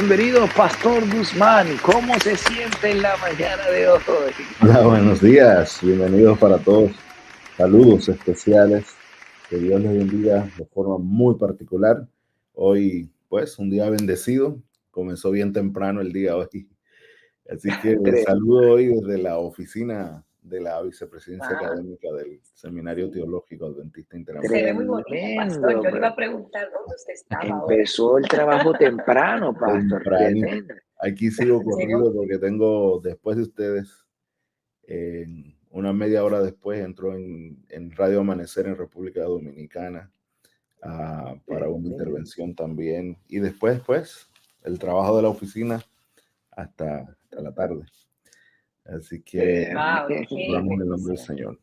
Bienvenido, Pastor Guzmán. ¿Cómo se siente en la mañana de hoy? Hola, buenos días. Bienvenidos para todos. Saludos especiales. Que Dios les bendiga de forma muy particular. Hoy, pues, un día bendecido. Comenzó bien temprano el día hoy. Así que saludo hoy desde la oficina de la vicepresidencia académica del Seminario Teológico Adventista Interamericano. Se ve muy bonito, Pastor. Yo le iba a preguntar dónde usted estaba. Empezó el trabajo temprano, Pastor. Tempranito. Aquí sigo corrido porque tengo, después de ustedes, una media hora después entró en Radio Amanecer en República Dominicana para una intervención también. Y después, pues, el trabajo de la oficina hasta la tarde. Así que hablamos en el nombre del Señor.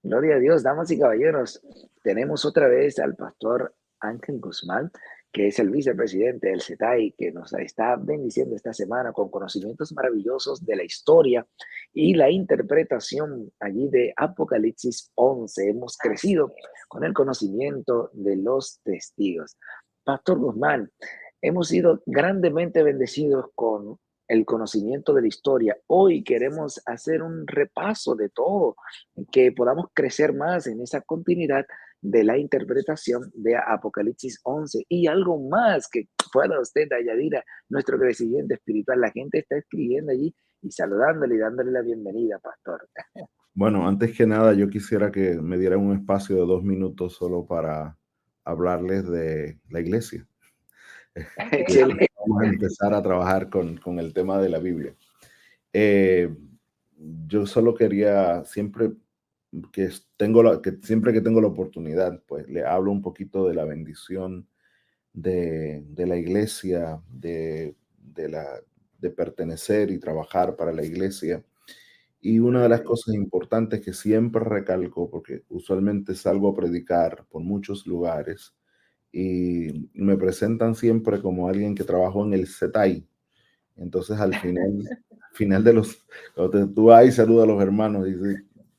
Gloria a Dios, damas y caballeros. Tenemos otra vez al Pastor Ángel Guzmán, que es el vicepresidente del CETAI, que nos está bendiciendo esta semana con conocimientos maravillosos de la historia y la interpretación allí de Apocalipsis 11. Hemos crecido con el conocimiento de los testigos. Pastor Guzmán, hemos sido grandemente bendecidos con el conocimiento de la historia. Hoy queremos hacer un repaso de todo, que podamos crecer más en esa continuidad de la interpretación de Apocalipsis 11 y algo más que pueda usted añadir a nuestro crecimiento espiritual. La gente está escribiendo allí y saludándole y dándole la bienvenida, Pastor. Bueno, antes que nada, yo quisiera que me dieran un espacio de 2 minutos solo para hablarles de la iglesia. Excelente. Vamos a empezar a trabajar con el tema de la Biblia. Yo solo quería, siempre que tengo la oportunidad, pues le hablo un poquito de la bendición de la iglesia, de pertenecer y trabajar para la iglesia. Y una de las cosas importantes que siempre recalco, porque usualmente salgo a predicar por muchos lugares y me presentan siempre como alguien que trabajó en el CETAI. Entonces al final de cuando tú vas y saludas a los hermanos, y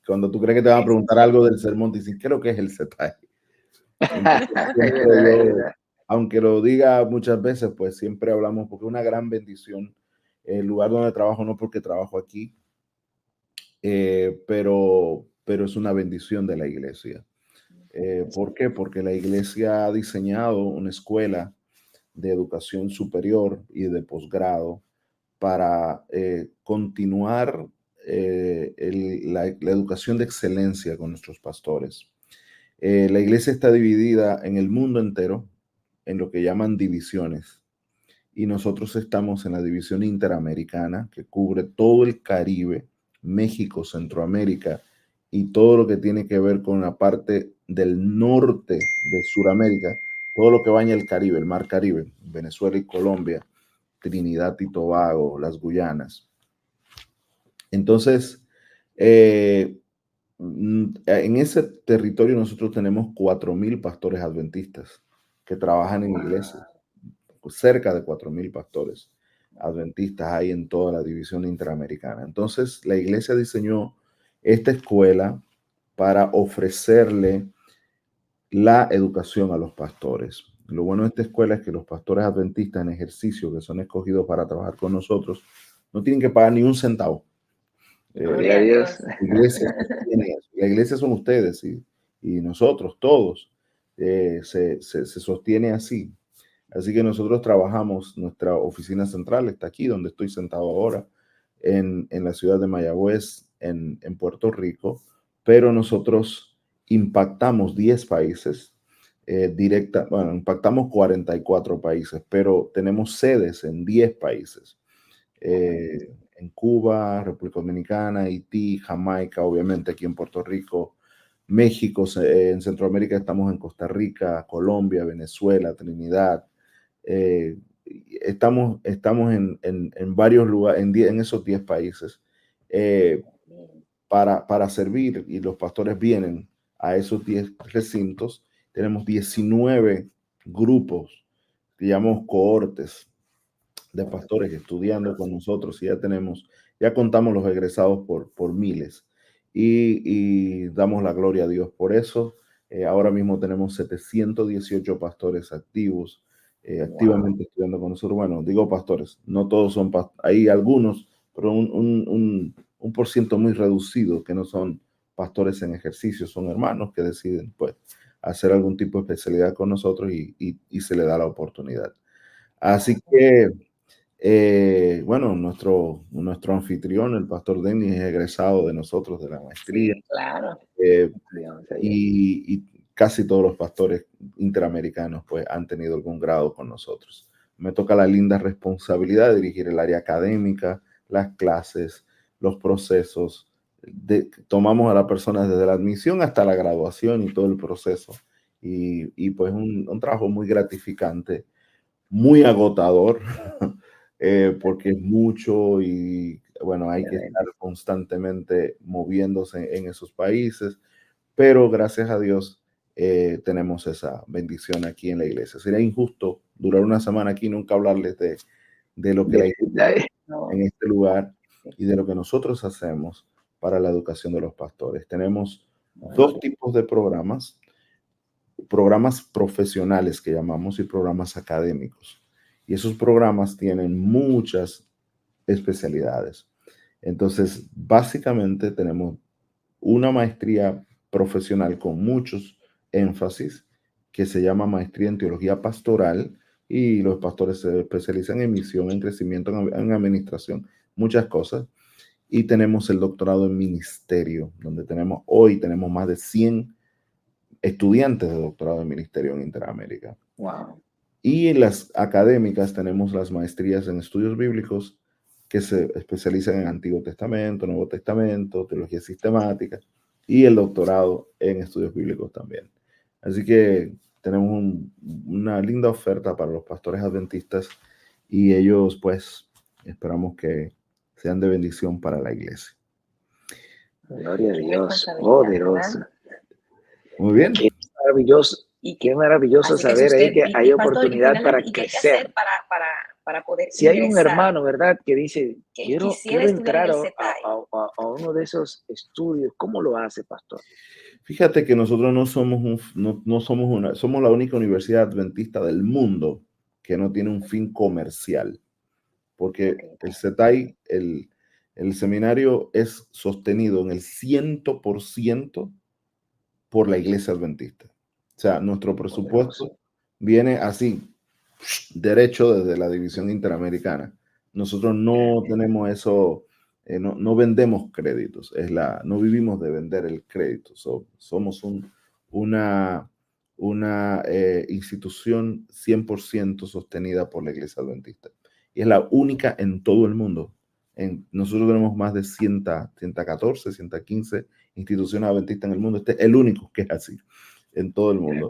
cuando tú crees que te van a preguntar algo del sermón, te dicen, ¿qué es lo que es el CETAI? Aunque lo diga muchas veces, pues siempre hablamos, porque es una gran bendición el lugar donde trabajo, no porque trabajo aquí, pero es una bendición de la iglesia. ¿Por qué? Porque la iglesia ha diseñado una escuela de educación superior y de posgrado para continuar la educación de excelencia con nuestros pastores. La iglesia está dividida en el mundo entero en lo que llaman divisiones, y nosotros estamos en la división interamericana, que cubre todo el Caribe, México, Centroamérica y todo lo que tiene que ver con la parte del norte de Sudamérica, todo lo que baña el Caribe, el Mar Caribe, Venezuela y Colombia, Trinidad y Tobago, las Guyanas. Entonces, en ese territorio nosotros tenemos 4,000 pastores adventistas que trabajan en iglesias. Cerca de 4,000 pastores adventistas hay en toda la división interamericana. Entonces, la iglesia diseñó esta escuela para ofrecerle la educación a los pastores. Lo bueno de esta escuela es que los pastores adventistas en ejercicio que son escogidos para trabajar con nosotros no tienen que pagar ni un centavo. Gloria a Dios. La iglesia son ustedes y nosotros todos. Se sostiene así. Así que nosotros trabajamos, nuestra oficina central está aquí, donde estoy sentado ahora, en la ciudad de Mayagüez, en Puerto Rico, pero nosotros impactamos 10 países, impactamos 44 países, pero tenemos sedes en 10 países. En Cuba, República Dominicana, Haití, Jamaica, obviamente aquí en Puerto Rico, México, en Centroamérica estamos en Costa Rica, Colombia, Venezuela, Trinidad. Estamos en varios lugares, en esos 10 países, para servir, y los pastores vienen a esos 10 recintos. Tenemos 19 grupos, digamos cohortes de pastores estudiando con nosotros, y ya contamos los egresados por miles, y damos la gloria a Dios por eso. Ahora mismo tenemos 718 pastores activos activamente estudiando con nosotros. Bueno, digo pastores, no todos son pastores, hay algunos, pero un por ciento muy reducido que no son pastores en ejercicio, son hermanos que deciden pues hacer algún tipo de especialidad con nosotros y se le da la oportunidad. Así que, bueno, nuestro anfitrión, el pastor Denis, es egresado de nosotros de la maestría. Sí, claro. Eh, y casi todos los pastores interamericanos pues han tenido algún grado con nosotros. Me toca la linda responsabilidad de dirigir el área académica, las clases, los procesos. Tomamos a la persona desde la admisión hasta la graduación y todo el proceso. Y pues un trabajo muy gratificante, muy agotador, porque es mucho y bueno, hay que estar constantemente moviéndose en esos países, pero gracias a Dios tenemos esa bendición aquí en la iglesia. Sería injusto durar una semana aquí y nunca hablarles de lo que la iglesia en este lugar y de lo que nosotros hacemos para la educación de los pastores. Tenemos dos tipos de programas profesionales que llamamos y programas académicos. Y esos programas tienen muchas especialidades. Entonces, básicamente tenemos una maestría profesional con muchos énfasis que se llama maestría en teología pastoral y los pastores se especializan en misión, en crecimiento, en administración, muchas cosas. Y tenemos el doctorado en ministerio, donde tenemos más de 100 estudiantes de doctorado en ministerio en Interamérica. Wow. Y en las académicas tenemos las maestrías en estudios bíblicos que se especializan en Antiguo Testamento, Nuevo Testamento, teología sistemática y el doctorado en estudios bíblicos también. Así que tenemos una linda oferta para los pastores adventistas y ellos pues esperamos que sean de bendición para la iglesia. Gloria a Dios, poderoso. Muy bien. Qué maravilloso. Y qué maravilloso saber ahí que hay oportunidad para crecer. Para poder si hay un hermano, ¿verdad?, que dice, quiero entrar a uno de esos estudios, ¿cómo lo hace, pastor? Fíjate que nosotros somos la única universidad adventista del mundo que no tiene un fin comercial, porque el CETAI, el seminario es sostenido en el 100% por la iglesia adventista. O sea, nuestro presupuesto viene así, derecho desde la división interamericana. Nosotros no tenemos eso, no vendemos créditos, no vivimos de vender el crédito. Somos una institución 100% sostenida por la iglesia adventista. Y es la única en todo el mundo. Nosotros tenemos más de 114, 115 instituciones adventistas en el mundo. Este es el único que es así en todo el mundo.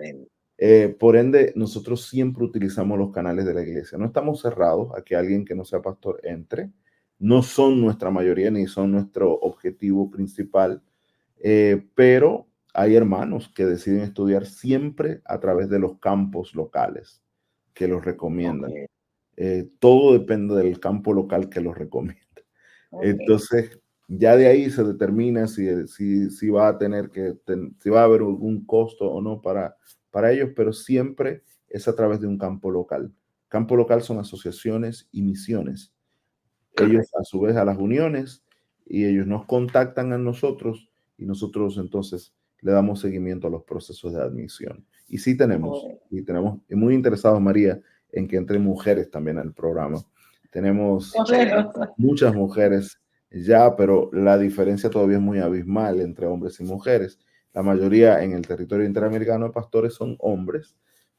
Por ende, nosotros siempre utilizamos los canales de la iglesia. No estamos cerrados a que alguien que no sea pastor entre. No son nuestra mayoría ni son nuestro objetivo principal, pero hay hermanos que deciden estudiar siempre a través de los campos locales que los recomiendan. Todo depende del campo local que los recomienda. Entonces, ya de ahí se determina si va a si va a haber algún costo o no para ellos, pero siempre es a través de un campo local. Campo local son asociaciones y misiones. Ellos a su vez a las uniones y ellos nos contactan a nosotros y nosotros entonces le damos seguimiento a los procesos de admisión. Y sí tenemos muy interesados, María, en que entren mujeres también al programa. Tenemos muchas mujeres ya, pero la diferencia todavía es muy abismal entre hombres y mujeres. La mayoría en el territorio interamericano de pastores son hombres,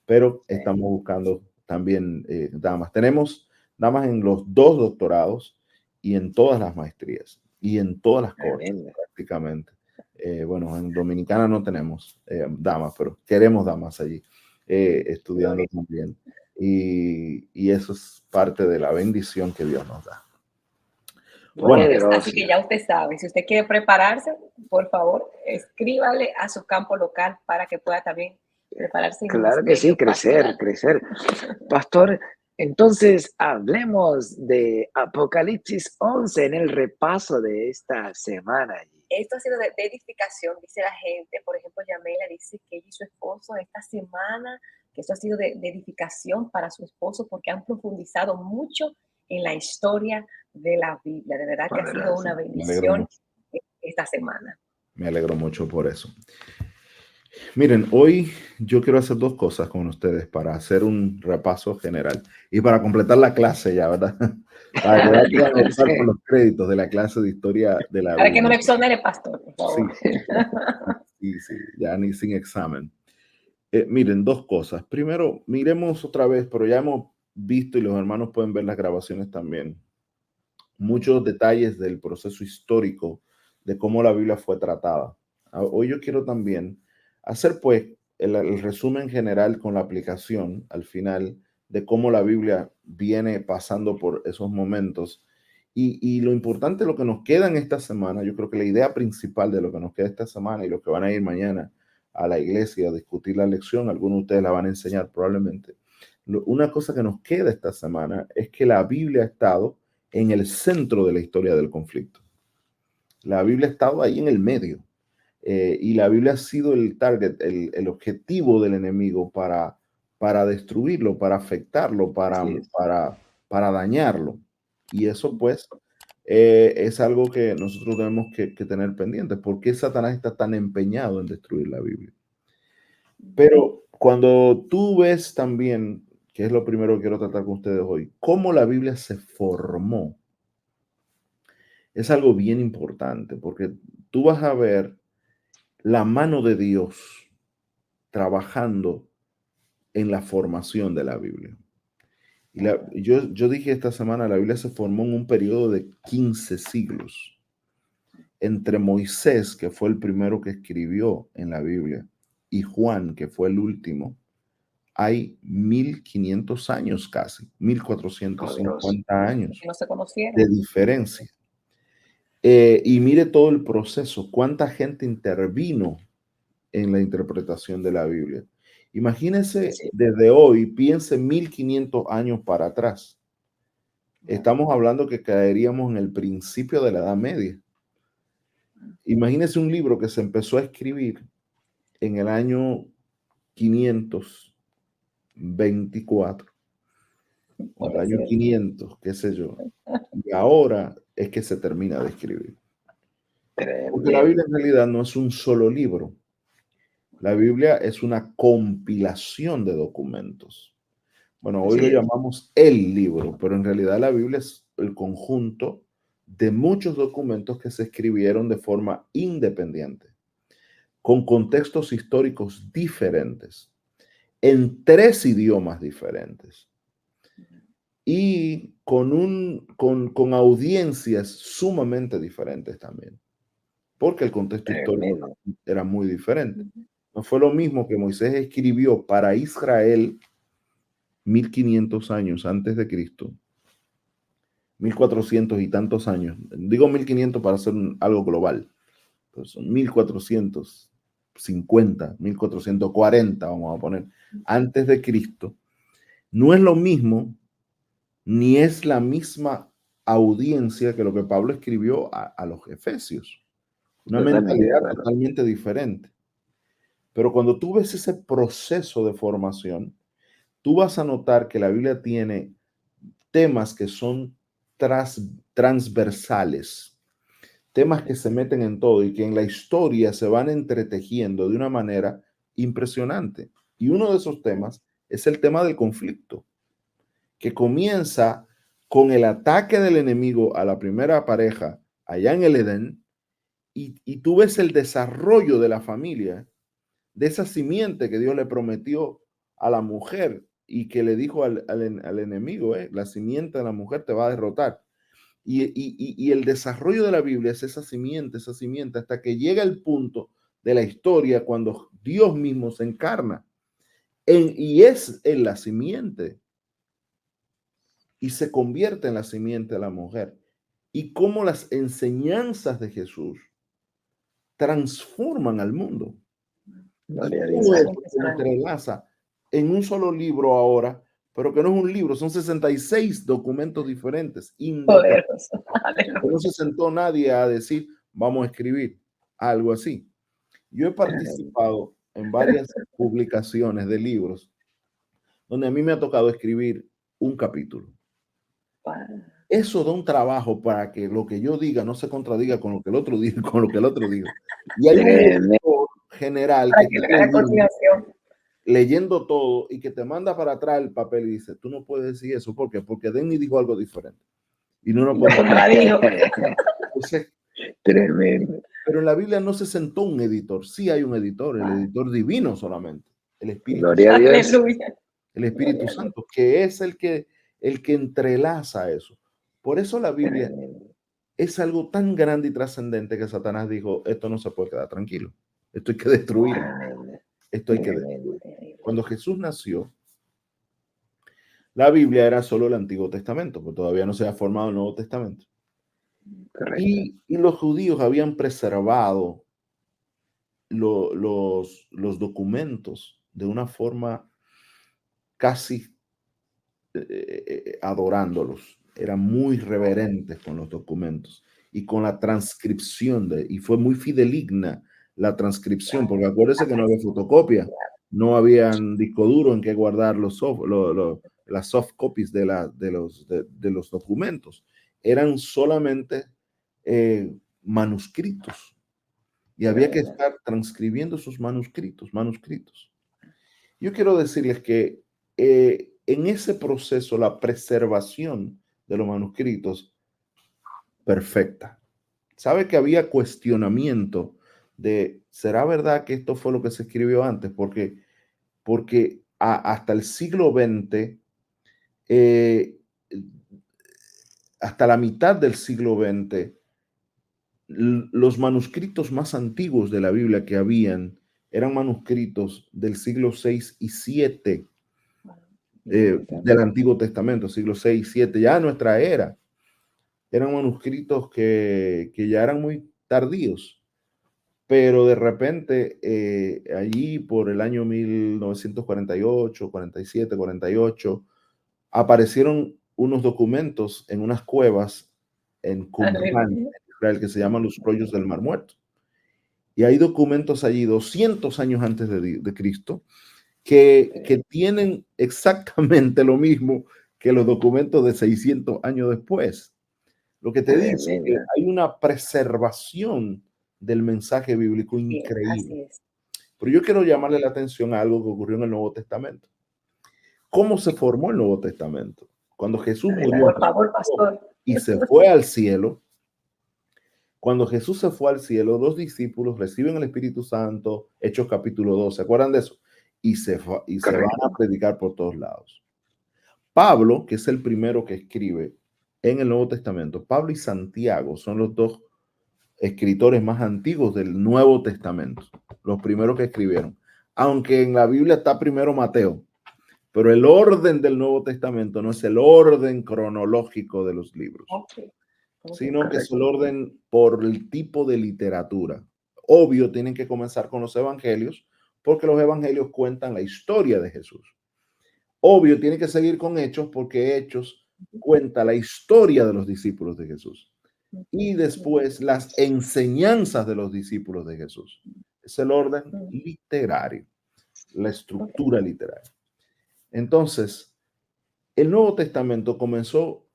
pero estamos buscando también damas. Tenemos damas en los 2 doctorados y en todas las maestrías y en todas las cortes prácticamente. Bueno, en Dominicana no tenemos damas, pero queremos damas allí estudiando también. Y eso es parte de la bendición que Dios nos da. Bueno, así que ya usted sabe, si usted quiere prepararse, por favor, escríbale a su campo local para que pueda también prepararse. Claro que sí, crecer. Pastor, entonces hablemos de Apocalipsis 11 en el repaso de esta semana. Esto ha sido de edificación, dice la gente. Por ejemplo, Yamela dice que ella y su esposo esta semana, que eso ha sido de edificación para su esposo porque han profundizado mucho en la historia de la Biblia. De verdad que ha sido una bendición esta semana. Me alegro mucho por eso. Miren, hoy yo quiero hacer dos cosas con ustedes para hacer un repaso general y para completar la clase ya, ¿verdad? Para que puedan optar por los créditos de la clase de historia de la Biblia. Para que no le exonere, pastor, por favor. Sí, ya ni sin examen. Miren, dos cosas. Primero, miremos otra vez, pero ya hemos visto y los hermanos pueden ver las grabaciones también, muchos detalles del proceso histórico de cómo la Biblia fue tratada. Hoy yo quiero también hacer pues el resumen general con la aplicación al final de cómo la Biblia viene pasando por esos momentos. Y lo importante, lo que nos queda en esta semana, yo creo que la idea principal de lo que nos queda esta semana y los que van a ir mañana a la iglesia a discutir la lección, algunos de ustedes la van a enseñar probablemente. Una cosa que nos queda esta semana es que la Biblia ha estado en el centro de la historia del conflicto. La Biblia ha estado ahí en el medio. Y la Biblia ha sido el target, el objetivo del enemigo para destruirlo, para afectarlo, para dañarlo. Y eso pues es algo que nosotros tenemos que tener pendiente. ¿Por qué Satanás está tan empeñado en destruir la Biblia? Pero cuando tú ves también, que es lo primero que quiero tratar con ustedes hoy, cómo la Biblia se formó, es algo bien importante, porque tú vas a ver la mano de Dios trabajando en la formación de la Biblia. Y yo dije esta semana, la Biblia se formó en un periodo de 15 siglos. Entre Moisés, que fue el primero que escribió en la Biblia, y Juan, que fue el último, hay 1500 años casi, 1450 años no se conocieron de diferencia. Y mire todo el proceso, cuánta gente intervino en la interpretación de la Biblia. Imagínense desde hoy, piense 1500 años para atrás. Estamos hablando que caeríamos en el principio de la Edad Media. Imagínense un libro que se empezó a escribir en el año 524, o el año 500, qué sé yo. Y ahora es que se termina de escribir. Porque la Biblia en realidad no es un solo libro. La Biblia es una compilación de documentos. Bueno, hoy lo llamamos el libro, pero en realidad la Biblia es el conjunto de muchos documentos que se escribieron de forma independiente, con contextos históricos diferentes, en 3 idiomas diferentes y con audiencias sumamente diferentes también, porque el contexto histórico era muy diferente. No fue lo mismo que Moisés escribió para Israel 1500 años antes de Cristo, 1400 y tantos años. Digo 1500 para hacer algo global, pero son 1450, 1440, vamos a poner, antes de Cristo. No es lo mismo, ni es la misma audiencia que lo que Pablo escribió a los efesios. Una mentalidad totalmente diferente. Pero cuando tú ves ese proceso de formación, tú vas a notar que la Biblia tiene temas que son transversales, temas que se meten en todo y que en la historia se van entretejiendo de una manera impresionante. Y uno de esos temas es el tema del conflicto, que comienza con el ataque del enemigo a la primera pareja allá en el Edén, y tú ves el desarrollo de la familia, de esa simiente que Dios le prometió a la mujer y que le dijo al enemigo, la simiente de la mujer te va a derrotar. Y el desarrollo de la Biblia es esa simiente, hasta que llega el punto de la historia cuando Dios mismo se encarna y es en la simiente y se convierte en la simiente de la mujer. Y cómo las enseñanzas de Jesús transforman al mundo. Todo eso se entrelaza en un solo libro ahora, pero que no es un libro, son 66 documentos diferentes. No se sentó nadie a decir, vamos a escribir algo así. Yo he participado en varias publicaciones de libros donde a mí me ha tocado escribir un capítulo. Eso da un trabajo para que lo que yo diga no se contradiga con lo que el otro diga, con lo que el otro diga. Y hay un editor general que está leyendo todo y que te manda para atrás el papel y dice, tú no puedes decir eso. ¿Por qué? Porque Denny dijo algo diferente. Y no lo contradijo. Entonces, Tremendo. pero en la Biblia no se sentó un editor. Sí hay un editor, el editor divino solamente. El Espíritu Gloria a Dios. Aleluya. El Espíritu Santo, que es el que entrelaza eso. Por eso la Biblia es algo tan grande y trascendente que Satanás dijo, esto no se puede quedar tranquilo. Esto hay que destruirlo. Esto hay que destruirlo. Cuando Jesús nació, la Biblia era solo el Antiguo Testamento, porque todavía no se había formado el Nuevo Testamento. Y los judíos habían preservado los documentos de una forma casi adorándolos. Eran muy reverentes con los documentos y con la transcripción y fue muy fideligna la transcripción, porque acuérdense que no había fotocopia, no habían disco duro en que guardar las soft copies de los documentos. Eran solamente manuscritos y había que estar transcribiendo sus manuscritos. Yo quiero decirles que en ese proceso, la preservación de los manuscritos, perfecta. Sabe que había cuestionamiento de, ¿será verdad que esto fue lo que se escribió antes? Porque hasta el siglo XX, hasta la mitad del siglo XX, los manuscritos más antiguos de la Biblia que habían eran manuscritos del siglo VI y VII del Antiguo Testamento, siglo VI y VII, ya nuestra era. Eran manuscritos que ya eran muy tardíos, pero de repente allí por el año 1948, 47, 48, aparecieron unos documentos en unas cuevas en Qumran, en Israel, que se llaman los rollos del Mar Muerto. Y hay documentos allí 200 años antes de Cristo que tienen exactamente lo mismo que los documentos de 600 años después. Lo que te dice es que hay una preservación del mensaje bíblico increíble. Pero yo quiero llamarle la atención a algo que ocurrió en el Nuevo Testamento. ¿Cómo se formó el Nuevo Testamento? Cuando Jesús murió por favor, pastor, y se fue al cielo, cuando Jesús se fue al cielo, los discípulos reciben el Espíritu Santo, Hechos capítulo 2, ¿se acuerdan de eso? Y se van a predicar por todos lados. Pablo, que es el primero que escribe en el Nuevo Testamento, Pablo y Santiago son los dos escritores más antiguos del Nuevo Testamento, los primeros que escribieron. Aunque en la Biblia está primero Mateo, pero el orden del Nuevo Testamento no es el orden cronológico de los libros, sino que es el orden por el tipo de literatura. Obvio, tienen que comenzar con los evangelios, porque los evangelios cuentan la historia de Jesús. Obvio, tiene que seguir con Hechos, porque Hechos cuenta la historia de los discípulos de Jesús. Y después las enseñanzas de los discípulos de Jesús. Es el orden literario, la estructura literaria. Entonces, el Nuevo Testamento comenzó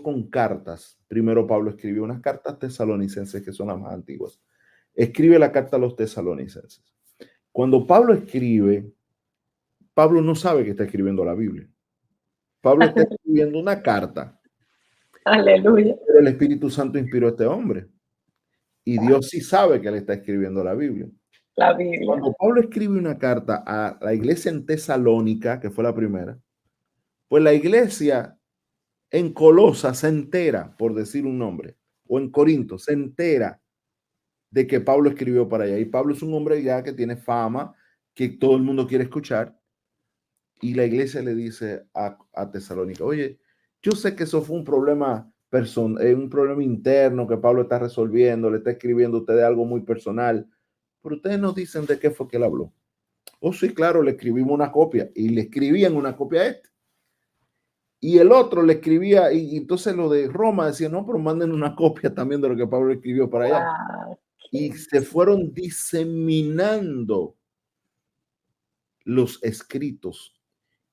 con cartas. Primero Pablo escribió unas cartas tesalonicenses, que son las más antiguas. Escribe la carta a los tesalonicenses. Cuando Pablo escribe, Pablo no sabe que está escribiendo la Biblia. Pablo está escribiendo una carta. Aleluya. Pero el Espíritu Santo inspiró a este hombre. Y Dios sí sabe que él está escribiendo la Biblia. La Biblia. Cuando Pablo escribe una carta a la iglesia en Tesalónica, que fue la primera, pues la iglesia en Colosa se entera, por decir un nombre, o en Corinto, se entera de que Pablo escribió para allá. Y Pablo es un hombre ya que tiene fama, que todo el mundo quiere escuchar. Y la iglesia le dice a Tesalónica, oye, yo sé que eso fue un problema interno que Pablo está resolviendo, le está escribiendo a ustedes algo muy personal, pero ustedes nos dicen de qué fue que él habló. Oh, sí, claro, le escribimos una copia y le escribían una copia a este. Y el otro le escribía, y entonces lo de Roma decía, no, pero manden una copia también de lo que Pablo escribió para allá. Wow. Y se fueron diseminando los escritos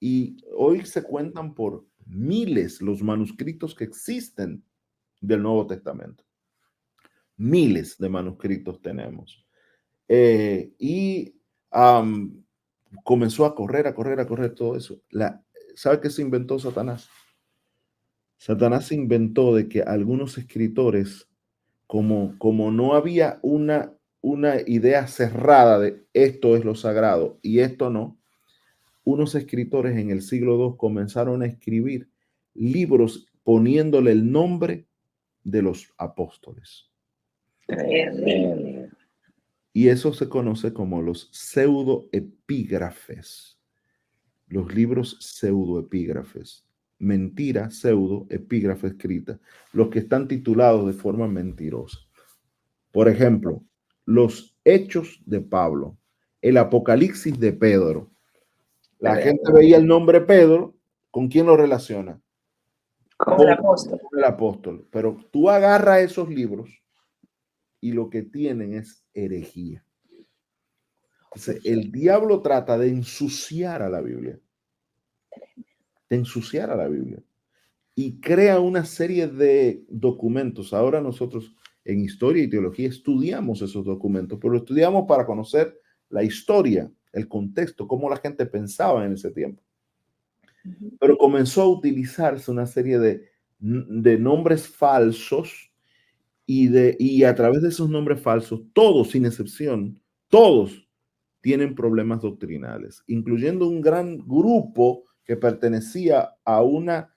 Y hoy se cuentan por miles los manuscritos que existen del Nuevo Testamento. Miles de manuscritos tenemos. Y comenzó a correr todo eso. ¿Sabe qué se inventó Satanás? Satanás se inventó de que algunos escritores, como no había una idea cerrada de esto es lo sagrado y esto no, unos escritores en el siglo II comenzaron a escribir libros poniéndole el nombre de los apóstoles. Y eso se conoce como los pseudoepígrafes. Los libros pseudoepígrafes. Mentira, pseudo, epígrafe escrita. Los que están titulados de forma mentirosa. Por ejemplo, los Hechos de Pablo, el Apocalipsis de Pedro. La gente veía el nombre Pedro, ¿con quién lo relaciona? Con el apóstol. Con el apóstol. Pero tú agarras esos libros y lo que tienen es herejía. Entonces, el diablo trata de ensuciar a la Biblia. De ensuciar a la Biblia. Y crea una serie de documentos. Ahora nosotros en historia y teología estudiamos esos documentos, pero lo estudiamos para conocer la historia, el contexto, cómo la gente pensaba en ese tiempo. Pero comenzó a utilizarse una serie de nombres falsos y a través de esos nombres falsos, todos sin excepción, todos tienen problemas doctrinales, incluyendo un gran grupo que pertenecía a una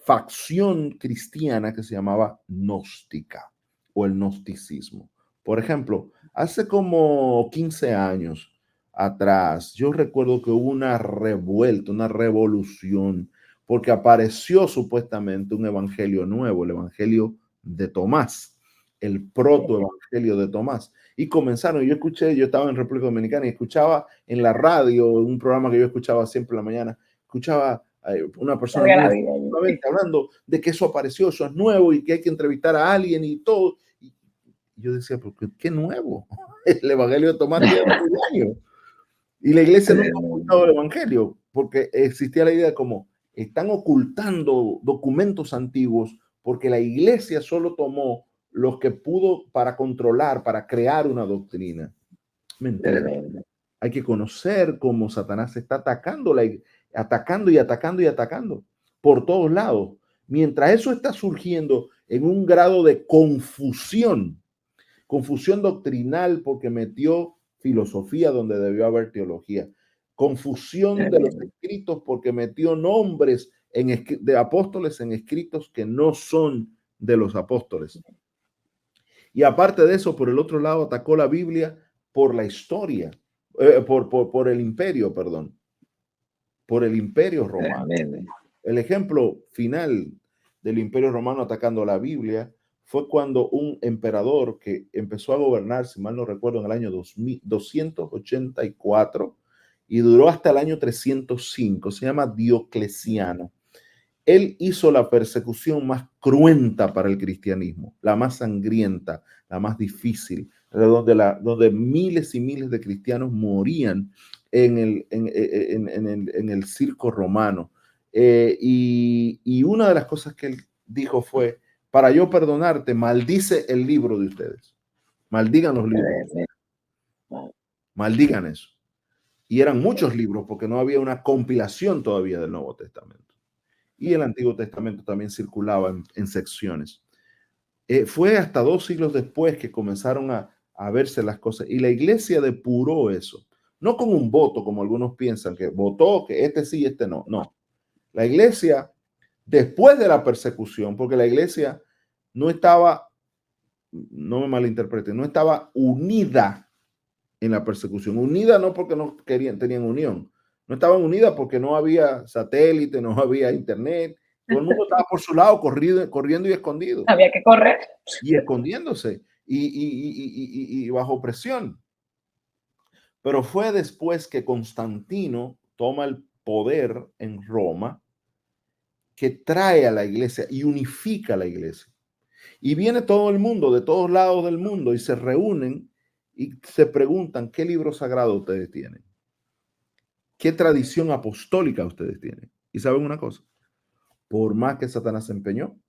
facción cristiana que se llamaba gnóstica o el gnosticismo. Por ejemplo, hace como 15 años atrás, yo recuerdo que hubo una revuelta, una revolución, porque apareció supuestamente un evangelio nuevo, el evangelio de Tomás, el protoevangelio de Tomás. Y comenzaron, yo estaba en República Dominicana y escuchaba en la radio, un programa que yo escuchaba siempre en la mañana, escuchaba una persona hablando de que eso apareció, eso es nuevo y que hay que entrevistar a alguien y todo. Y yo decía, ¿pero qué nuevo? El evangelio de Tomás tiene 1000 años. Y la iglesia no ha ocultado el evangelio, porque existía la idea como están ocultando documentos antiguos, porque la iglesia solo tomó los que pudo para controlar, para crear una doctrina. Mentira. Hay que conocer cómo Satanás está atacando atacando por todos lados. Mientras eso está surgiendo en un grado de confusión doctrinal porque metió filosofía donde debió haber teología, confusión de los escritos porque metió nombres de apóstoles en escritos que no son de los apóstoles. Y aparte de eso, por el otro lado, atacó la Biblia por la historia, por el imperio, perdón, por el imperio romano. El ejemplo final del imperio romano atacando la Biblia fue cuando un emperador que empezó a gobernar, si mal no recuerdo, en el año 284 y duró hasta el año 305, se llama Diocleciano. Él hizo la persecución más cruenta para el cristianismo, la más sangrienta, la más difícil, donde miles y miles de cristianos morían en el circo romano. Y una de las cosas que él dijo fue, para yo perdonarte, maldice el libro de ustedes. Maldigan los libros. Maldigan eso. Y eran muchos libros porque no había una compilación todavía del Nuevo Testamento. Y el Antiguo Testamento también circulaba en secciones. Fue hasta 2 siglos después que comenzaron a verse las cosas. Y la iglesia depuró eso. No con un voto, como algunos piensan, que votó que este sí, este no. No. La iglesia, después de la persecución, porque la iglesia no estaba, no me malinterpreten, no estaba unida en la persecución. Unida no porque no tenían unión. No estaban unidas porque no había satélite, no había internet. Todo el mundo estaba por su lado, corriendo y escondido. Había que correr. Y escondiéndose y bajo presión. Pero fue después que Constantino toma el poder en Roma, que trae a la iglesia y unifica a la iglesia. Y viene todo el mundo, de todos lados del mundo, y se reúnen y se preguntan, ¿qué libro sagrado ustedes tienen? ¿Qué tradición apostólica ustedes tienen? Y saben una cosa, por más que Satanás se empeñó,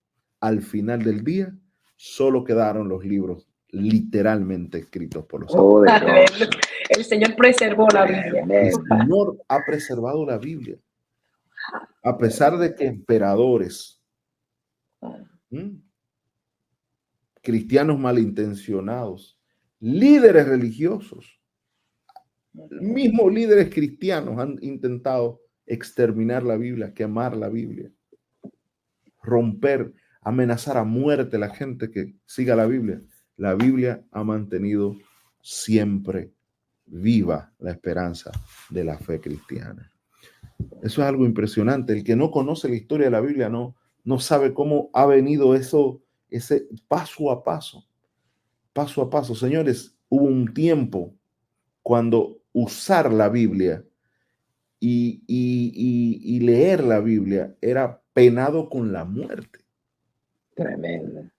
al final del día solo quedaron los libros literalmente escritos por los apóstoles. El Señor preservó la Biblia. El Señor ha preservado la Biblia. A pesar de que emperadores, cristianos malintencionados, líderes religiosos, mismos líderes cristianos han intentado exterminar la Biblia, quemar la Biblia, romper, amenazar a muerte a la gente que siga la Biblia ha mantenido siempre viva la esperanza de la fe cristiana. Eso es algo impresionante. El que no conoce la historia de la Biblia no sabe cómo ha venido eso, ese paso a paso. Paso a paso. Señores, hubo un tiempo cuando usar la Biblia y leer la Biblia era penado con la muerte. Tremendo.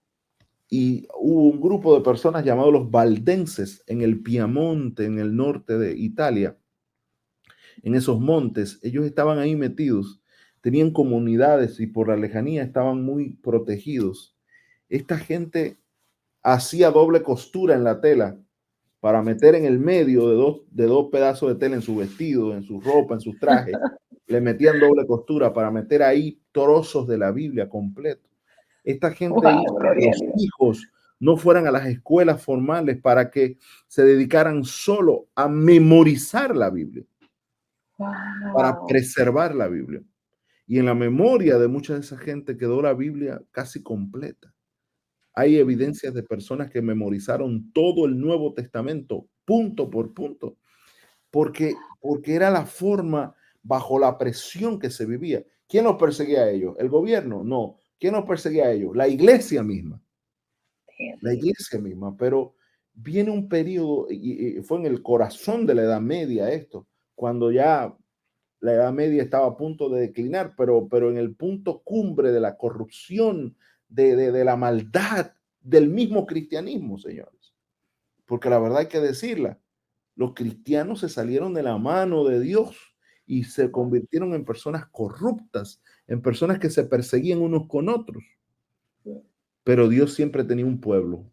Y hubo un grupo de personas llamados los valdenses en el Piamonte, en el norte de Italia, en esos montes. Ellos estaban ahí metidos, tenían comunidades y por la lejanía estaban muy protegidos. Esta gente hacía doble costura en la tela para meter en el medio de dos pedazos de tela en su vestido, en su ropa, en sus trajes. Le metían doble costura para meter ahí trozos de la Biblia completo. Esta gente hizo que los hijos no fueran a las escuelas formales para que se dedicaran solo a memorizar la Biblia, para preservar la Biblia. Y en la memoria de mucha de esa gente quedó la Biblia casi completa. Hay evidencias de personas que memorizaron todo el Nuevo Testamento, punto por punto, porque era la forma bajo la presión que se vivía. ¿Quién los perseguía a ellos? ¿El gobierno? No. ¿Quién nos perseguía a ellos? La iglesia misma. La iglesia misma. Pero viene un periodo, y fue en el corazón de la Edad Media esto, cuando ya la Edad Media estaba a punto de declinar, pero en el punto cumbre de la corrupción, de la maldad del mismo cristianismo, señores. Porque la verdad hay que decirla, los cristianos se salieron de la mano de Dios y se convirtieron en personas corruptas, en personas que se perseguían unos con otros. Pero Dios siempre tenía un pueblo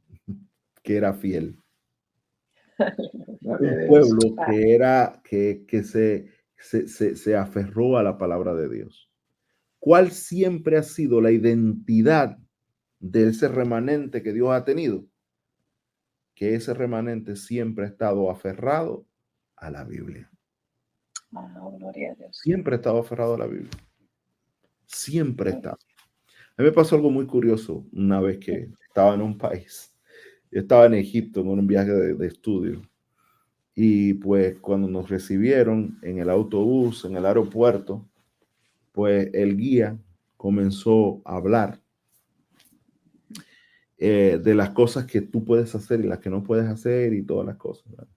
que era fiel. Un pueblo que era, que se aferró a la palabra de Dios. ¿Cuál siempre ha sido la identidad de ese remanente que Dios ha tenido? Que ese remanente siempre ha estado aferrado a la Biblia. Gloria a Dios. Siempre ha estado aferrado a la Biblia. Siempre ha estado. A mí me pasó algo muy curioso una vez que estaba en un país. Yo estaba en Egipto en un viaje de estudio. Y pues cuando nos recibieron en el autobús, en el aeropuerto, pues el guía comenzó a hablar de las cosas que tú puedes hacer y las que no puedes hacer y todas las cosas, ¿verdad?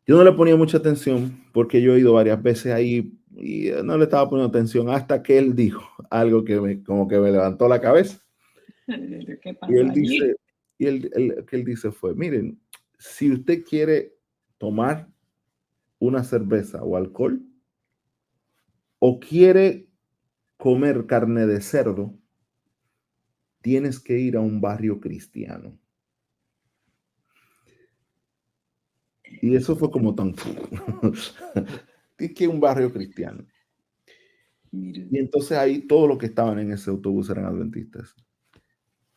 Yo no le ponía mucha atención porque yo he ido varias veces ahí y no le estaba poniendo atención hasta que él dijo algo que como que me levantó la cabeza. ¿Qué pasó Y él allí? dice, que él dice fue, miren, si usted quiere tomar una cerveza o alcohol o quiere comer carne de cerdo, tienes que ir a un barrio cristiano. Y eso fue como tan... Es que un barrio cristiano. Y entonces ahí todos los que estaban en ese autobús eran adventistas.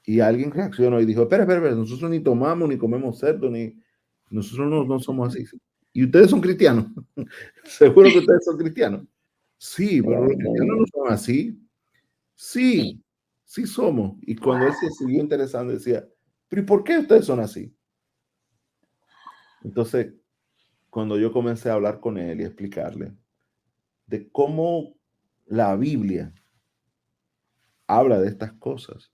Y alguien reaccionó y dijo, espera, nosotros ni tomamos, ni comemos cerdo, ni... Nosotros no somos así. ¿Y ustedes son cristianos? ¿Seguro que ustedes son cristianos? Sí, pero los cristianos no son así. Sí, sí somos. Y cuando él se siguió interesando, decía, pero ¿y por qué ustedes son así? Entonces, cuando yo comencé a hablar con él y explicarle de cómo la Biblia habla de estas cosas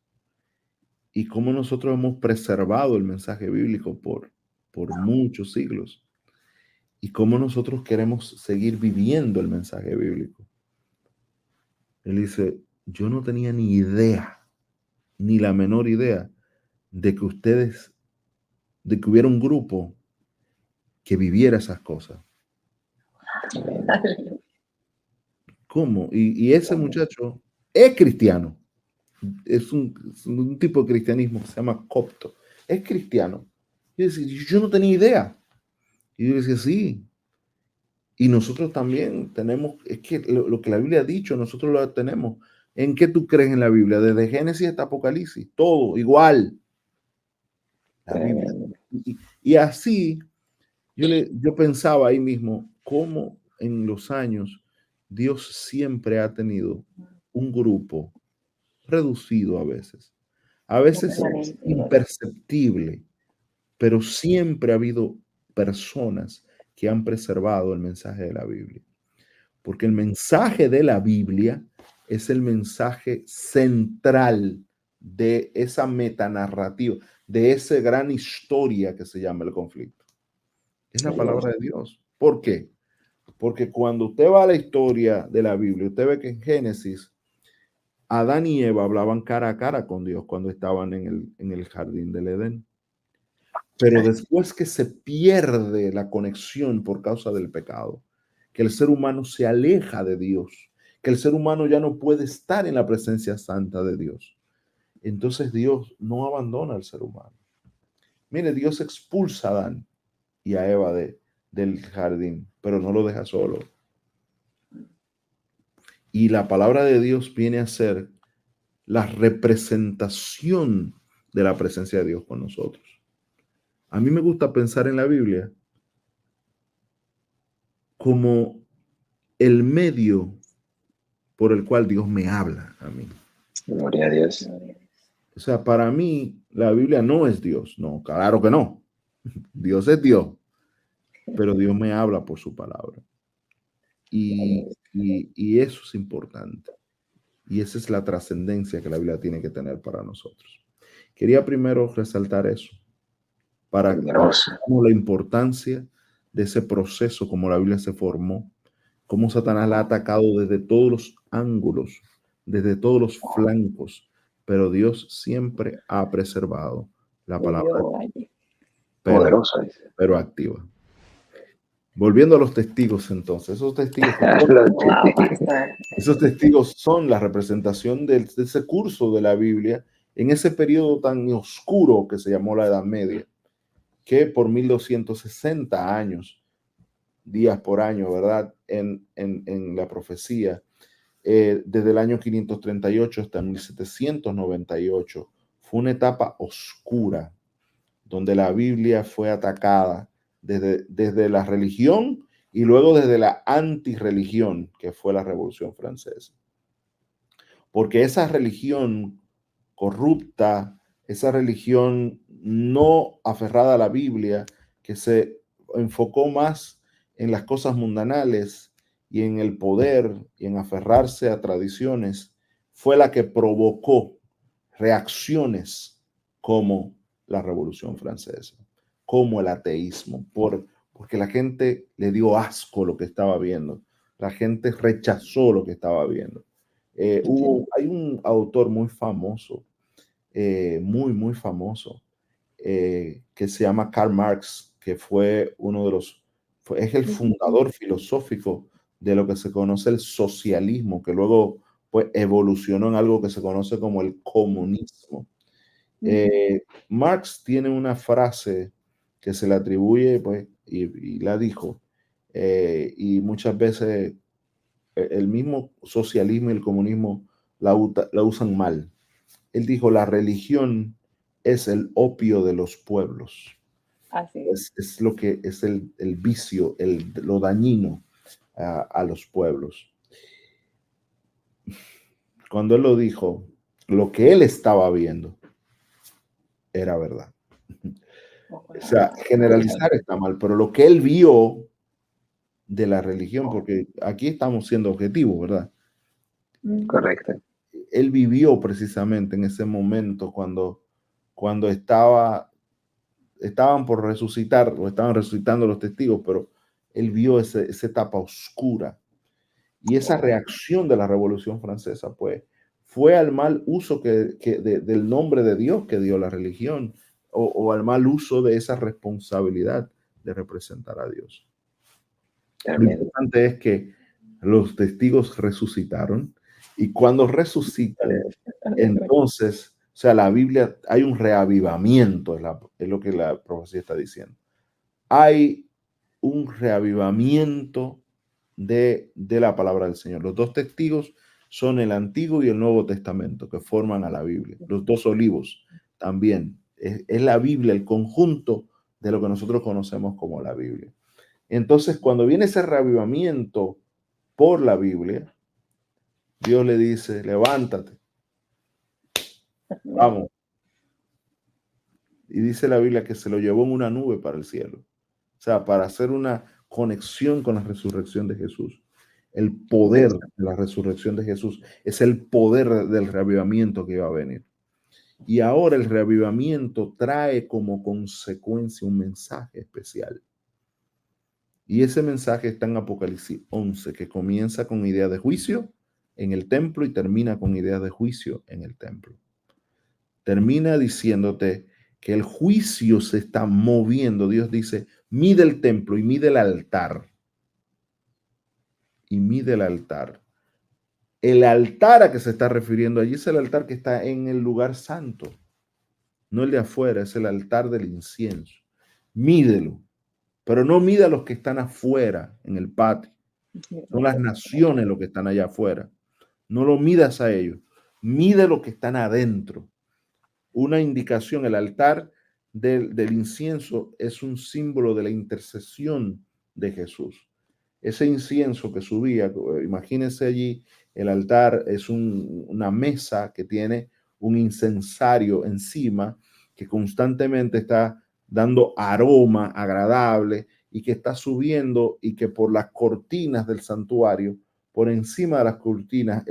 y cómo nosotros hemos preservado el mensaje bíblico por muchos siglos y cómo nosotros queremos seguir viviendo el mensaje bíblico. Él dice, yo no tenía ni idea, ni la menor idea de que hubiera un grupo que viviera esas cosas. ¿Cómo? Y ese muchacho es cristiano. Es un tipo de cristianismo que se llama copto. Es cristiano. Y decía, yo no tenía idea. Y yo decía, sí. Y nosotros también tenemos, es que lo que la Biblia ha dicho, nosotros lo tenemos. ¿En qué tú crees en la Biblia? Desde Génesis hasta Apocalipsis, todo igual. La Biblia. Y así, yo pensaba ahí mismo, cómo en los años Dios siempre ha tenido un grupo reducido a veces imperceptible, pero siempre ha habido personas que han preservado el mensaje de la Biblia. Porque el mensaje de la Biblia es el mensaje central de esa metanarrativa, de esa gran historia que se llama el conflicto. Es la palabra de Dios. ¿Por qué? Porque cuando usted va a la historia de la Biblia, usted ve que en Génesis, Adán y Eva hablaban cara a cara con Dios cuando estaban en el jardín del Edén. Pero después que se pierde la conexión por causa del pecado, que el ser humano se aleja de Dios, que el ser humano ya no puede estar en la presencia santa de Dios, entonces Dios no abandona al ser humano. Mire, Dios expulsa a Adán y a Eva del jardín, pero no lo deja solo. Y la palabra de Dios viene a ser la representación de la presencia de Dios con nosotros. A mí me gusta pensar en la Biblia como el medio por el cual Dios me habla a mí. Gloria a Dios. O sea, para mí la Biblia no es Dios. No, claro que no. Dios es Dios, pero Dios me habla por su palabra. Y eso es importante. Y esa es la trascendencia que la Biblia tiene que tener para nosotros. Quería primero resaltar eso, para que veamos la importancia de ese proceso, como la Biblia se formó, cómo Satanás la ha atacado desde todos los ángulos, desde todos los flancos, pero Dios siempre ha preservado la palabra, pero activa. Volviendo a los testigos, entonces, esos testigos son la representación de ese curso de la Biblia en ese periodo tan oscuro que se llamó la Edad Media, que por 1260 años, días por año, ¿verdad? En la profecía, desde el año 538 hasta 1798, fue una etapa oscura donde la Biblia fue atacada desde la religión y luego desde la antirreligión, que fue la Revolución Francesa. Porque esa religión corrupta, esa religión no aferrada a la Biblia, que se enfocó más en las cosas mundanales y en el poder y en aferrarse a tradiciones, fue la que provocó reacciones como la Revolución Francesa, como el ateísmo, porque la gente le dio asco lo que estaba viendo, la gente rechazó lo que estaba viendo. Hay un autor muy famoso, muy famoso, que se llama Karl Marx, que fue uno de es el fundador filosófico de lo que se conoce el socialismo, que luego pues, evolucionó en algo que se conoce como el comunismo. Marx tiene una frase que se le atribuye, pues, y la dijo, y muchas veces el mismo socialismo y el comunismo la usan mal. Él dijo, la religión es el opio de los pueblos. Así es lo que es el vicio, lo dañino a los pueblos. Cuando él lo dijo, lo que él estaba viendo era verdad. O sea, generalizar está mal, pero lo que él vio de la religión, porque aquí estamos siendo objetivos, ¿verdad? Correcto. Él vivió precisamente en ese momento cuando estaban por resucitar, o estaban resucitando los testigos, pero él vio esa etapa oscura. Y esa reacción de la Revolución Francesa, pues, fue al mal uso del nombre de Dios que dio la religión, o al mal uso de esa responsabilidad de representar a Dios. Lo importante es que los testigos resucitaron, y cuando resucitan, entonces, o sea, la Biblia, hay un reavivamiento, es lo que la profecía está diciendo. Hay un reavivamiento de la palabra del Señor. Los dos testigos son el Antiguo y el Nuevo Testamento, que forman a la Biblia. Los dos olivos también. Es la Biblia, el conjunto de lo que nosotros conocemos como la Biblia. Entonces, cuando viene ese reavivamiento por la Biblia, Dios le dice, levántate, vamos. Y dice la Biblia que se lo llevó en una nube para el cielo. O sea, para hacer una conexión con la resurrección de Jesús. El poder de la resurrección de Jesús es el poder del reavivamiento que iba a venir. Y ahora el reavivamiento trae como consecuencia un mensaje especial. Y ese mensaje está en Apocalipsis 11, que comienza con ideas de juicio en el templo y termina con ideas de juicio en el templo. Termina diciéndote que el juicio se está moviendo. Dios dice, mide el templo y mide el altar. Y mide el altar. El altar a que se está refiriendo allí es el altar que está en el lugar santo. No el de afuera, es el altar del incienso. Mídelo. Pero no mida a los que están afuera en el patio. Son las naciones los que están allá afuera. No lo midas a ellos. Mide los que están adentro. Una indicación, el altar del incienso es un símbolo de la intercesión de Jesús. Ese incienso que subía, imagínense allí, el altar es una mesa que tiene un incensario encima que constantemente está dando aroma agradable y que está subiendo, y que por las cortinas del santuario, por encima de las cortinas,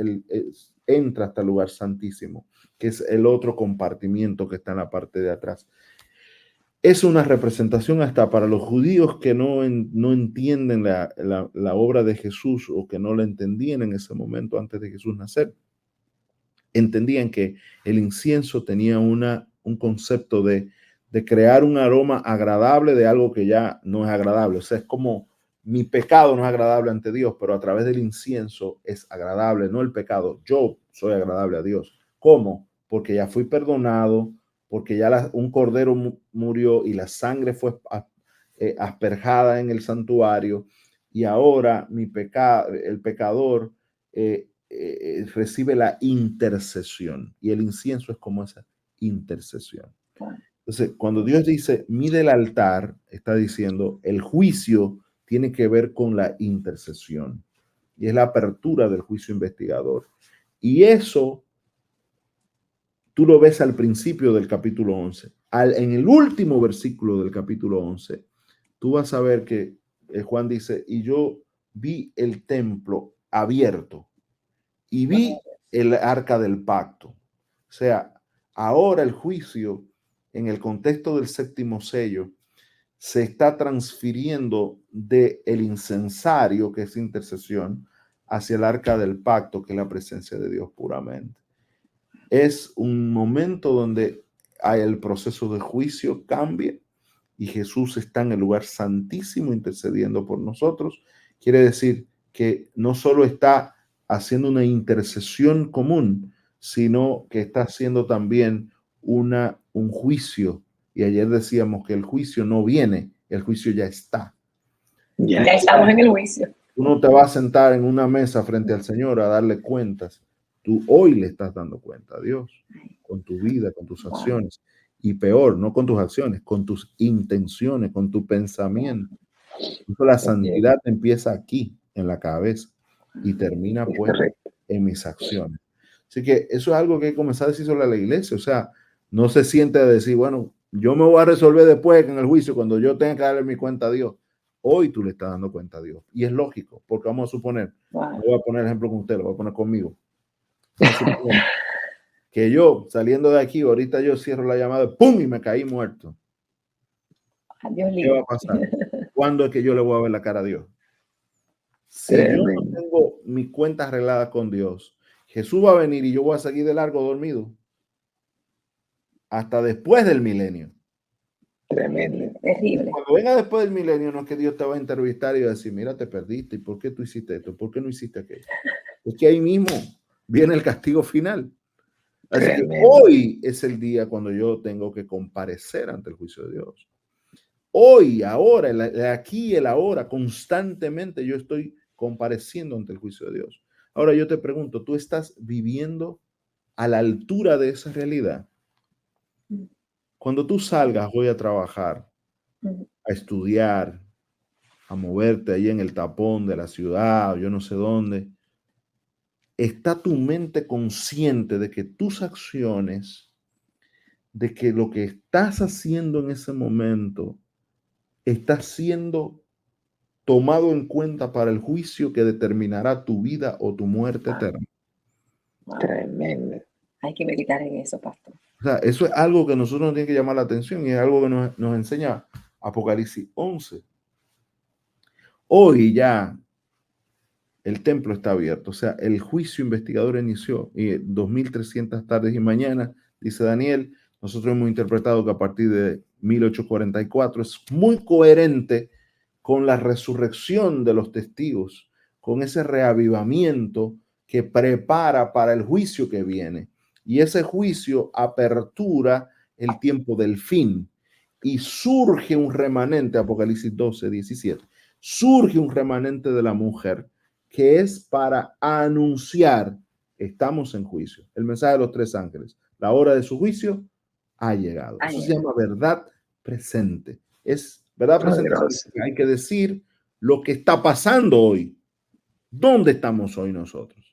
entra hasta el lugar santísimo, que es el otro compartimiento que está en la parte de atrás. Es una representación hasta para los judíos que no entienden la obra de Jesús, o que no la entendían en ese momento antes de Jesús nacer. Entendían que el incienso tenía un concepto de crear un aroma agradable de algo que ya no es agradable. O sea, es como mi pecado no es agradable ante Dios, pero a través del incienso es agradable, no el pecado. Yo soy agradable a Dios. ¿Cómo? Porque ya fui perdonado, porque ya un cordero murió y la sangre fue asperjada en el santuario, y ahora el pecador recibe la intercesión, y el incienso es como esa intercesión. Entonces, cuando Dios dice mide el altar, está diciendo el juicio tiene que ver con la intercesión, y es la apertura del juicio investigador. Y eso tú lo ves al principio del capítulo 11. En el último versículo del capítulo 11, tú vas a ver que Juan dice, y yo vi el templo abierto y vi el arca del pacto. O sea, ahora el juicio, en el contexto del séptimo sello, se está transfiriendo del incensario, que es intercesión, hacia el arca del pacto, que es la presencia de Dios puramente. Es un momento donde hay el proceso de juicio cambia, y Jesús está en el lugar santísimo intercediendo por nosotros. Quiere decir que no solo está haciendo una intercesión común, sino que está haciendo también un juicio. Y ayer decíamos que el juicio no viene, el juicio ya está. Ya estamos en el juicio. Tú no te vas a sentar en una mesa frente al Señor a darle cuentas. Tú hoy le estás dando cuenta a Dios con tu vida, con tus acciones. Y peor, no con tus acciones, con tus intenciones, con tu pensamiento. Entonces, la santidad empieza aquí, en la cabeza, y termina pues en mis acciones. Así que eso es algo que hay que comenzar a decir sobre la iglesia. O sea, no se siente a decir, bueno, yo me voy a resolver después en el juicio, cuando yo tenga que darle mi cuenta a Dios. Hoy tú le estás dando cuenta a Dios. Y es lógico, porque vamos a suponer, no voy a poner ejemplo con usted, lo voy a poner conmigo. Vamos a suponer que yo, saliendo de aquí, ahorita yo cierro la llamada, ¡pum! Y me caí muerto. Adiós, ¿Qué va a pasar? ¿Cuándo es que yo le voy a ver la cara a Dios? Si yo no tengo mi cuenta arreglada con Dios, Jesús va a venir y yo voy a seguir de largo dormido hasta después del milenio. Tremendo. Terrible. Cuando venga después del milenio, no es que Dios te va a entrevistar y va a decir, mira, te perdiste, ¿y por qué tú hiciste esto? ¿Por qué no hiciste aquello? Es que ahí mismo viene el castigo final. Así que hoy es el día cuando yo tengo que comparecer ante el juicio de Dios. Hoy, ahora, el aquí y el ahora, constantemente yo estoy compareciendo ante el juicio de Dios. Ahora yo te pregunto, ¿tú estás viviendo a la altura de esa realidad? Cuando tú salgas hoy a trabajar, a estudiar, a moverte ahí en el tapón de la ciudad, o yo no sé dónde, ¿está tu mente consciente de que tus acciones, de que lo que estás haciendo en ese momento está siendo tomado en cuenta para el juicio que determinará tu vida o tu muerte eterna? Tremendo. Hay que meditar en eso, pastor. O sea, eso es algo que nosotros nos tiene que llamar la atención y es algo que nos enseña Apocalipsis 11. Hoy ya el templo está abierto, o sea, el juicio investigador inició y 2300 tardes y mañanas, dice Daniel. Nosotros hemos interpretado que a partir de 1844 es muy coherente con la resurrección de los testigos, con ese reavivamiento que prepara para el juicio que viene. Y ese juicio apertura el tiempo del fin y surge un remanente, Apocalipsis 12, 17, surge un remanente de la mujer que es para anunciar, estamos en juicio. El mensaje de los tres ángeles, la hora de su juicio ha llegado. Eso se llama verdad presente. Es verdad presente. Hay que decir lo que está pasando hoy. ¿Dónde estamos hoy nosotros?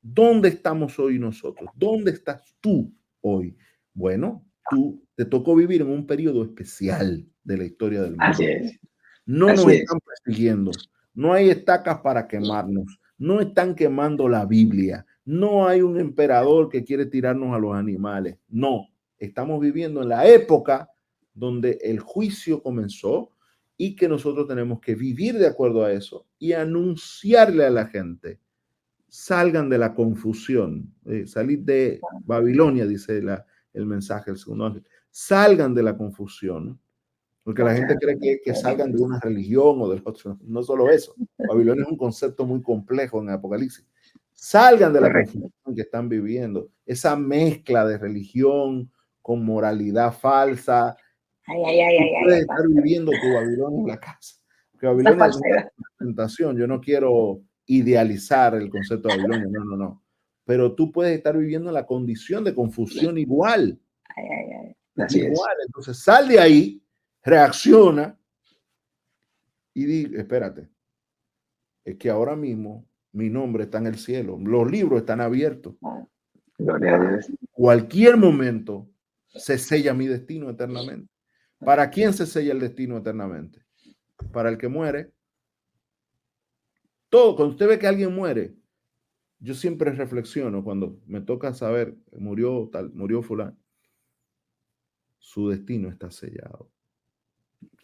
¿Dónde estamos hoy nosotros? ¿Dónde estás tú hoy? Bueno, tú te tocó vivir en un periodo especial de la historia del mundo. Así es. No nos están persiguiendo. No hay estacas para quemarnos. No están quemando la Biblia. No hay un emperador que quiere tirarnos a los animales. No, estamos viviendo en la época donde el juicio comenzó y que nosotros tenemos que vivir de acuerdo a eso y anunciarle a la gente. Salgan de la confusión. Salid de Babilonia, dice el mensaje del segundo ángel. Salgan de la confusión. Porque la gente cree que salgan de una religión o del otro. No solo eso. Babilonia es un concepto muy complejo en el Apocalipsis. Salgan de la confusión que están viviendo. Esa mezcla de religión con moralidad falsa. Puedes estar viviendo tu Babilonia en la casa. Porque Babilonia es una tentación. Yo no quiero idealizar el concepto de Babilonia. No, no, no. Pero tú puedes estar viviendo en la condición de confusión igual. Igual. Entonces sal de ahí, reacciona y di, espérate, es que ahora mismo mi nombre está en el cielo, los libros están abiertos. Cualquier momento se sella mi destino eternamente. ¿Para quién se sella el destino eternamente? Para el que muere. Todo, cuando usted ve que alguien muere, yo siempre reflexiono cuando me toca saber, murió tal, murió fulano, su destino está sellado.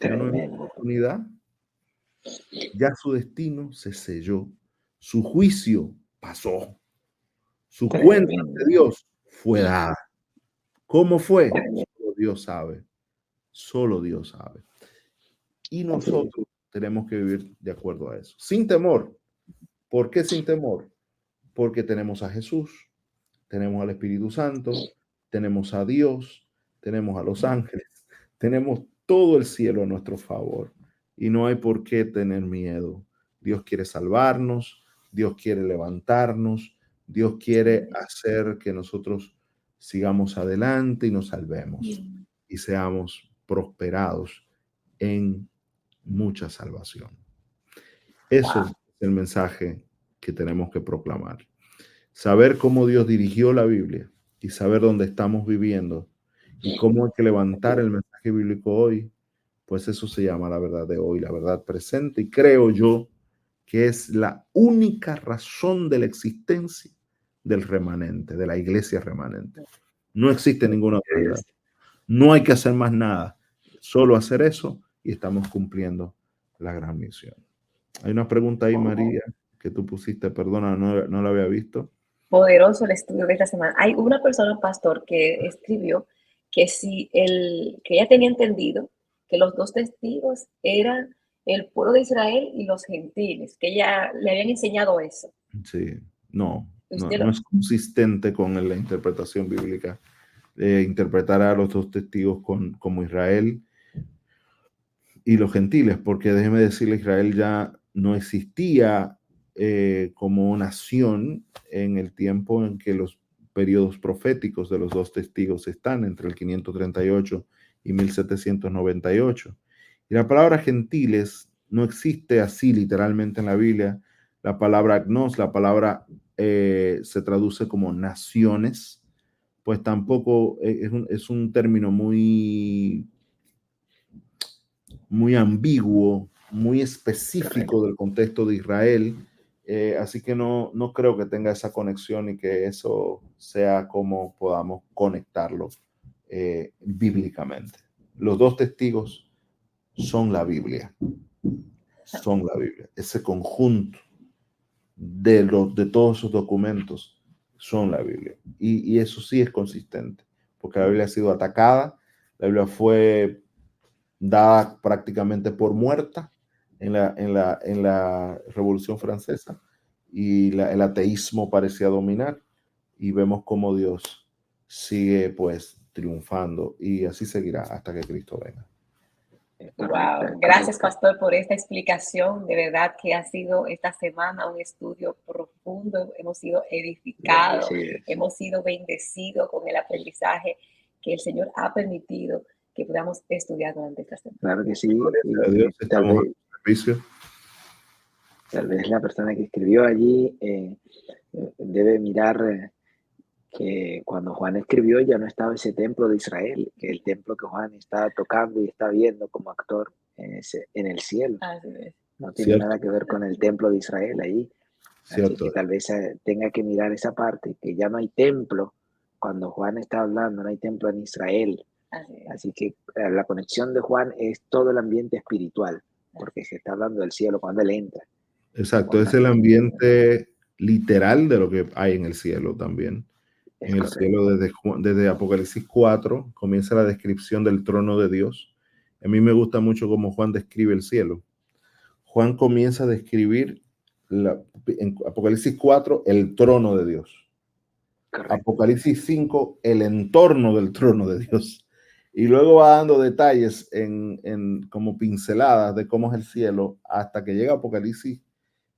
Ya no hay oportunidad. Ya su destino se selló, su juicio pasó, su cuenta de Dios fue dada. ¿Cómo fue? Solo Dios sabe, solo Dios sabe. Y nosotros tenemos que vivir de acuerdo a eso, sin temor. ¿Por qué sin temor? Porque tenemos a Jesús, tenemos al Espíritu Santo, tenemos a Dios, tenemos a los ángeles, tenemos todo el cielo a nuestro favor y no hay por qué tener miedo. Dios quiere salvarnos, Dios quiere levantarnos, Dios quiere hacer que nosotros sigamos adelante y nos salvemos y seamos prosperados en mucha salvación. Eso es el mensaje que tenemos que proclamar. Saber cómo Dios dirigió la Biblia y saber dónde estamos viviendo y cómo hay que levantar el mensaje bíblico hoy, pues eso se llama la verdad de hoy, la verdad presente. Y creo yo que es la única razón de la existencia del remanente, de la iglesia remanente. No existe ninguna otra verdad. No hay que hacer más nada, solo hacer eso y estamos cumpliendo la gran misión. Hay una pregunta ahí, María, que tú pusiste, perdona, no la había visto. Poderoso el estudio de esta semana. Hay una persona, pastor, que escribió que que ella tenía entendido que los dos testigos eran el pueblo de Israel y los gentiles, que ella le habían enseñado eso. Sí, no Usted lo, es consistente con la interpretación bíblica, interpretar a los dos testigos como Israel y los gentiles, porque déjeme decirle, Israel ya no existía como nación en el tiempo en que los periodos proféticos de los dos testigos están entre el 538 y 1798. Y la palabra gentiles no existe así literalmente en la Biblia. La palabra agnos, la palabra se traduce como naciones, pues tampoco es un término muy ambiguo, muy específico del contexto de Israel, así que no creo que tenga esa conexión y que eso sea como podamos conectarlo bíblicamente. Los dos testigos son la Biblia, ese conjunto de todos esos documentos son la Biblia, y eso sí es consistente, porque la Biblia ha sido atacada, la Biblia fue dada prácticamente por muerta en la Revolución Francesa, y el ateísmo parecía dominar, y vemos cómo Dios sigue pues triunfando, y así seguirá hasta que Cristo venga. Wow, gracias pastor por esta explicación. De verdad que ha sido esta semana un estudio profundo. Hemos sido edificados, hemos sido bendecidos con el aprendizaje que el Señor ha permitido que podamos estudiar durante esta semana. Claro que sí. Dios, tal vez la persona que escribió allí debe mirar que cuando Juan escribió ya no estaba ese templo de Israel, que el templo que Juan está tocando y está viendo como actor en el cielo. No tiene nada que ver con el templo de Israel ahí. Así que tal vez tenga que mirar esa parte, que ya no hay templo. Cuando Juan está hablando, no hay templo en Israel. Así que la conexión de Juan es todo el ambiente espiritual, porque se está hablando del cielo cuando él entra. Exacto, es el ambiente literal de lo que hay en el cielo también. En el cielo, desde Apocalipsis 4, comienza la descripción del trono de Dios. A mí me gusta mucho cómo Juan describe el cielo. Juan comienza a describir en Apocalipsis 4 el trono de Dios. Correcto. Apocalipsis 5 el entorno del trono de Dios. Y luego va dando detalles como pinceladas de cómo es el cielo, hasta que llega Apocalipsis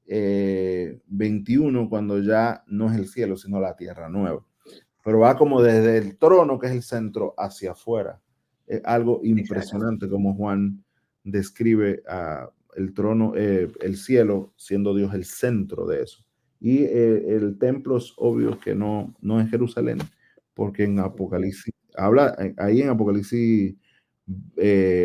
21, cuando ya no es el cielo, sino la tierra nueva. Pero va como desde el trono, que es el centro, hacia afuera. Es algo impresionante. Exacto. Como Juan describe el trono, el cielo, siendo Dios el centro de eso. Y el templo es obvio que no es Jerusalén, porque en Apocalipsis, ahí en Apocalipsis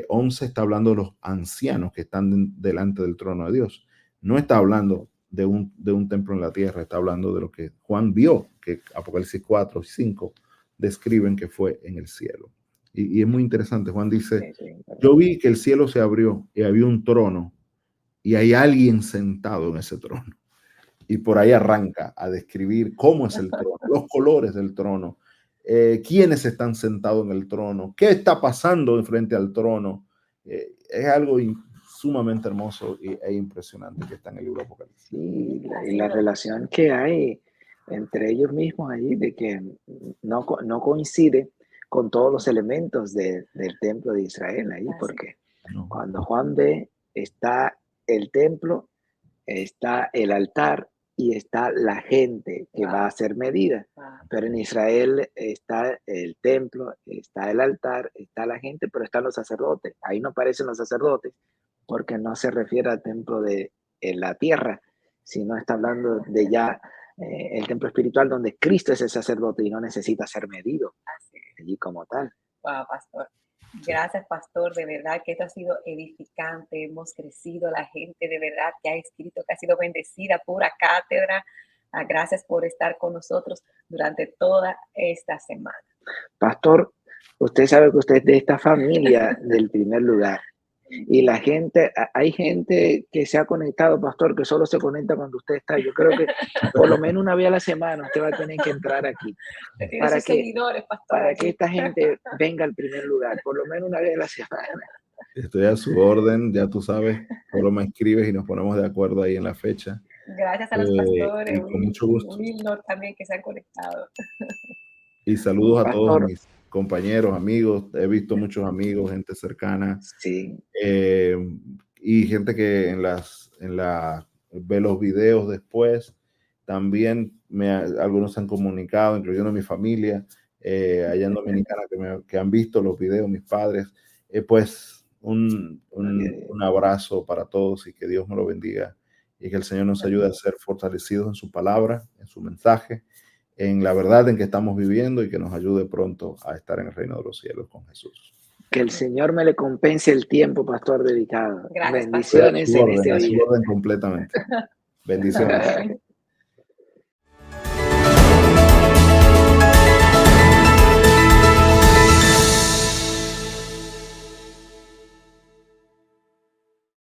11 está hablando de los ancianos que están delante del trono de Dios. No está hablando de un templo en la tierra, está hablando de lo que Juan vio, que Apocalipsis 4 y 5 describen que fue en el cielo. Y es muy interesante. Juan dice, yo vi que el cielo se abrió y había un trono y hay alguien sentado en ese trono. Y por ahí arranca a describir cómo es el trono, los colores del trono, quiénes están sentados en el trono, qué está pasando frente al trono. Es algo sumamente hermoso e impresionante que está en el libro Apocalipsis. Sí, y la relación que hay entre ellos mismos ahí, de que no coincide con todos los elementos del templo de Israel ahí, porque cuando Juan ve, está el templo, está el altar y está la gente que va a ser medida. Pero en Israel está el templo, está el altar, está la gente, pero están los sacerdotes. Ahí no aparecen los sacerdotes porque no se refiere al templo de la tierra, sino está hablando de ya el templo espiritual donde Cristo es el sacerdote y no necesita ser medido allí como tal. Wow, pastor. Gracias, pastor. De verdad que esto ha sido edificante. Hemos crecido, la gente de verdad que ha escrito, que ha sido bendecida, pura cátedra. Gracias por estar con nosotros durante toda esta semana. Pastor, usted sabe que usted es de esta familia del primer lugar. Y la gente, hay gente que se ha conectado, pastor, que solo se conecta cuando usted está. Yo creo que por lo menos una vez a la semana usted va a tener que entrar aquí para que esta gente venga al primer lugar, por lo menos una vez a la semana. Estoy a su orden, ya tú sabes, solo me escribes y nos ponemos de acuerdo ahí en la fecha. Gracias a los pastores, con mucho gusto. Wilnor también que se han conectado. Y saludos a todos mis compañeros, amigos. He visto muchos amigos, gente cercana. Sí. Y gente que ve los videos después. También algunos se han comunicado, incluyendo mi familia, allá en Dominicana, que han visto los videos, mis padres. Pues un abrazo para todos y que Dios me lo bendiga y que el Señor nos ayude a ser fortalecidos en su palabra, en su mensaje, en la verdad en que estamos viviendo y que nos ayude pronto a estar en el reino de los cielos con Jesús. Que el Señor me le compense el tiempo, pastor, dedicado. Gracias, bendiciones pastor. En este día. A su orden completamente. Bendiciones.